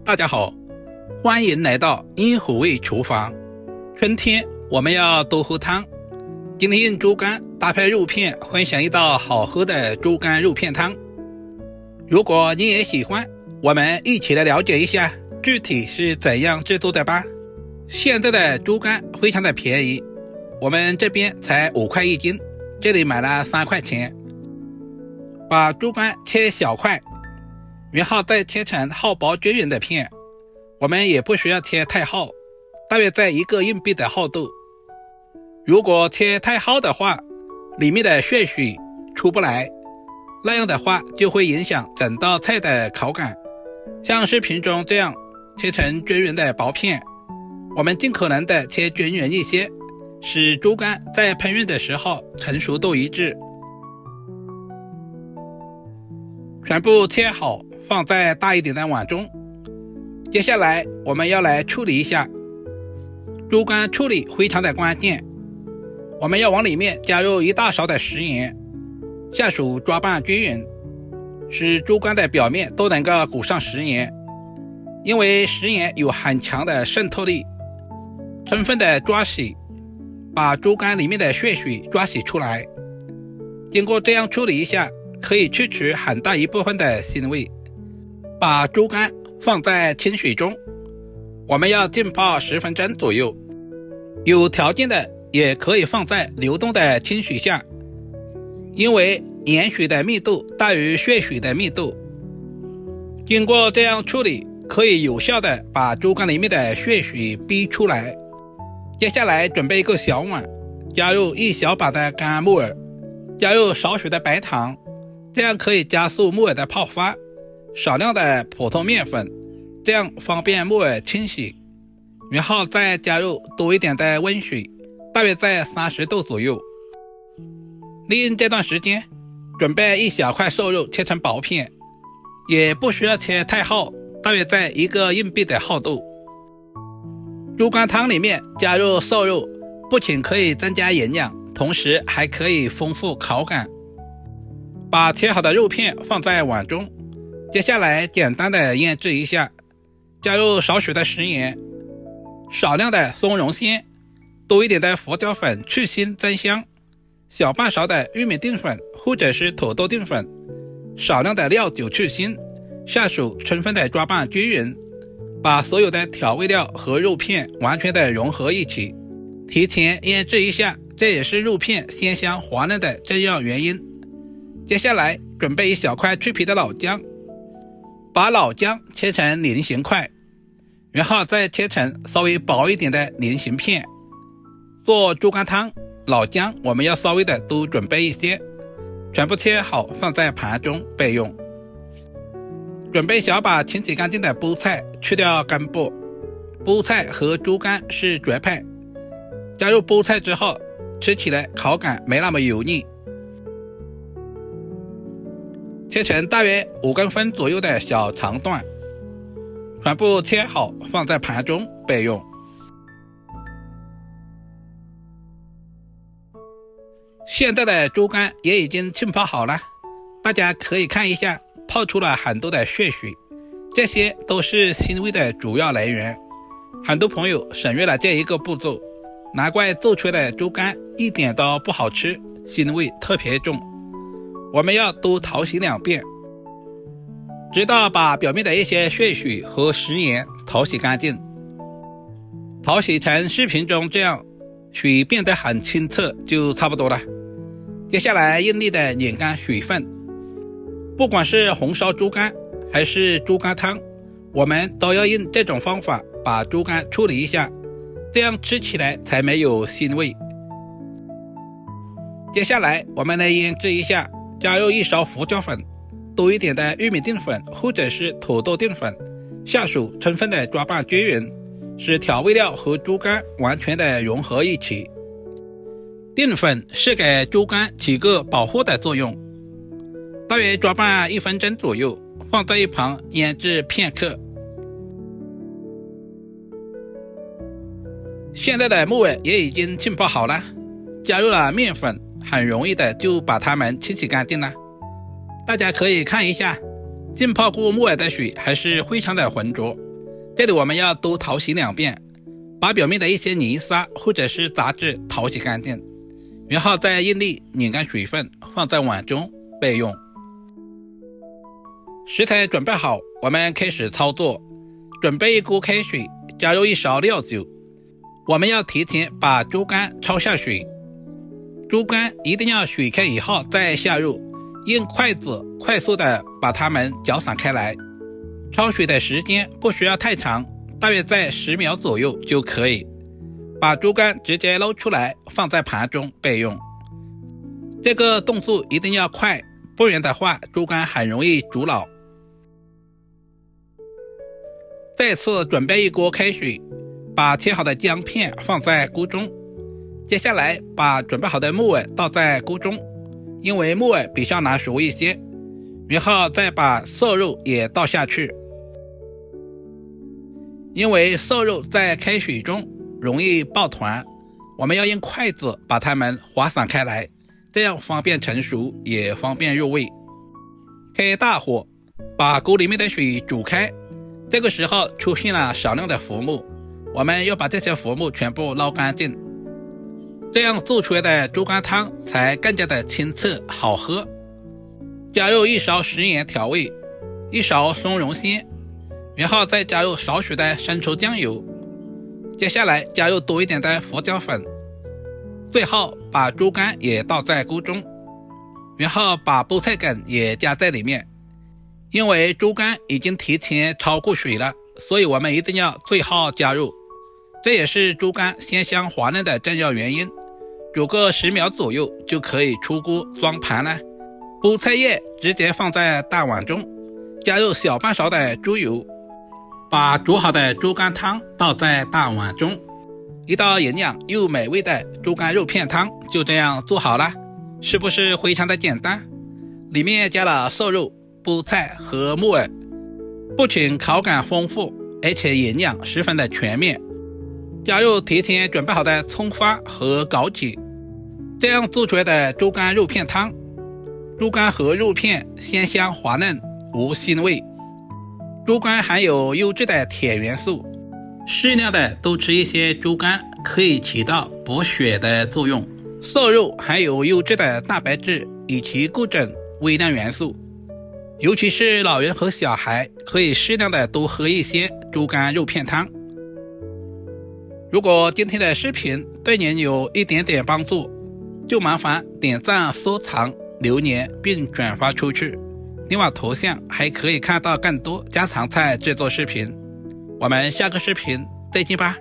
大家好，欢迎来到阴虎味厨房。春天我们要多喝汤，今天用猪肝搭配肉片分享一道好喝的猪肝肉片汤。如果你也喜欢，我们一起来了解一下具体是怎样制作的吧。现在的猪肝非常的便宜，我们这边才5块1斤，这里买了3块钱。把猪肝切小块，然后再切成厚薄均匀的片，我们也不需要切太厚，大约在1个硬币的厚度。如果切太厚的话，里面的血水出不来，那样的话就会影响整道菜的口感。像视频中这样切成均匀的薄片，我们尽可能的切均匀一些，使猪肝在烹饪的时候成熟度一致。全部切好，放在大一点的碗中。接下来我们要来处理一下。猪肝处理非常的关键，我们要往里面加入1大勺的食盐，下手抓拌均匀，使猪肝的表面都能够裹上食盐。因为食盐有很强的渗透力，充分的抓洗，把猪肝里面的血水抓洗出来。经过这样处理一下，可以去除很大一部分的腥味。把猪肝放在清水中，我们要浸泡10分钟左右。有条件的也可以放在流动的清水下，因为盐水的密度大于血水的密度。经过这样处理，可以有效的把猪肝里面的血水逼出来。接下来准备一个小碗，加入1小把的干木耳，加入少许的白糖，这样可以加速木耳的泡发。少量的普通面粉，这样方便木耳清洗。然后再加入多一点的温水，大约在30度左右。利用这段时间，准备1小块瘦肉切成薄片，也不需要切太厚，大约在1个硬币的厚度。猪肝汤里面加入瘦肉，不仅可以增加营养，同时还可以丰富口感。把切好的肉片放在碗中，接下来简单的腌制一下，加入少许的食盐，少量的松茸鲜，多一点的胡椒粉去腥增香，小半勺的玉米淀粉或者是土豆淀粉，少量的料酒去腥，下手充分的抓拌均匀，把所有的调味料和肉片完全的融合一起。提前腌制一下，这也是肉片鲜香滑嫩的重要原因。接下来准备1小块去皮的老姜，把老姜切成菱形块，然后再切成稍微薄一点的菱形片。做猪肝汤，老姜我们要稍微的多准备一些，全部切好放在盘中备用。准备小把清洗干净的菠菜，去掉根部。菠菜和猪肝是绝配，加入菠菜之后，吃起来口感没那么油腻。切成大约5公分左右的小长段，全部切好放在盘中备用。现在的猪肝也已经浸泡好了，大家可以看一下，泡出了很多的血水，这些都是腥味的主要来源。很多朋友省略了这一个步骤，难怪做出来的猪肝一点都不好吃，腥味特别重。我们要多淘洗2遍，直到把表面的一些血水和食盐淘洗干净。淘洗成视频中这样，水变得很清澈就差不多了。接下来用力的拧干水分。不管是红烧猪肝还是猪肝汤，我们都要用这种方法把猪肝处理一下，这样吃起来才没有腥味。接下来我们来腌制一下，加入1勺胡椒粉，多一点的玉米淀粉或者是土豆淀粉，下手充分的抓拌均匀，使调味料和猪肝完全的融合一起。淀粉是给猪肝起个保护的作用。大约抓拌1分钟左右，放在一旁腌制片刻。现在的木耳也已经浸泡好了，加入了面粉，很容易的就把它们清洗干净了。大家可以看一下，浸泡过木耳的水还是非常的浑浊，这里我们要多淘洗2遍，把表面的一些泥沙或者是杂质淘洗干净，然后再用力拧干水分，放在碗中备用。食材准备好，我们开始操作。准备一锅开水，加入1勺料酒。我们要提前把猪肝焯下水，猪肝一定要水开以后再下入，用筷子快速的把它们搅散开来。焯水的时间不需要太长，大约在10秒左右就可以。把猪肝直接捞出来，放在盘中备用。这个动作一定要快，不然的话猪肝很容易煮老。再次准备一锅开水，把切好的姜片放在锅中。接下来把准备好的木耳倒在锅中，因为木耳比较难熟一些。然后再把瘦肉也倒下去，因为瘦肉在开水中容易抱团，我们要用筷子把它们划散开来，这样方便成熟也方便入味。开大火，把锅里面的水煮开，这个时候出现了少量的浮沫，我们要把这些浮沫全部捞干净，这样做出来的猪肝汤才更加的清澈好喝。加入1勺食盐调味，1勺松茸鲜，然后再加入少许的生抽酱油，接下来加入多一点的胡椒粉，最后把猪肝也倒在锅中，然后把菠菜梗也加在里面。因为猪肝已经提前焯过水了，所以我们一定要最后加入，这也是猪肝鲜香滑嫩的重要原因。煮个10秒左右就可以出锅装盘了。菠菜叶直接放在大碗中，加入小半勺的猪油，把煮好的猪肝汤倒在大碗中，一道营养又美味的猪肝肉片汤就这样做好了，是不是非常的简单？里面加了瘦肉、菠菜和木耳，不仅口感丰富，而且营养十分的全面。加入提前准备好的葱花和枸杞，这样做出来的猪肝肉片汤，猪肝和肉片鲜香滑嫩，无腥味。猪肝含有优质的铁元素，适量的多吃一些猪肝可以起到补血的作用。瘦肉含有优质的蛋白质以及各种微量元素，尤其是老人和小孩可以适量的多喝一些猪肝肉片汤。如果今天的视频对您有一点点帮助，就麻烦点赞、收藏、留言并转发出去。另外头像还可以看到更多家常菜制作视频。我们下个视频再见吧。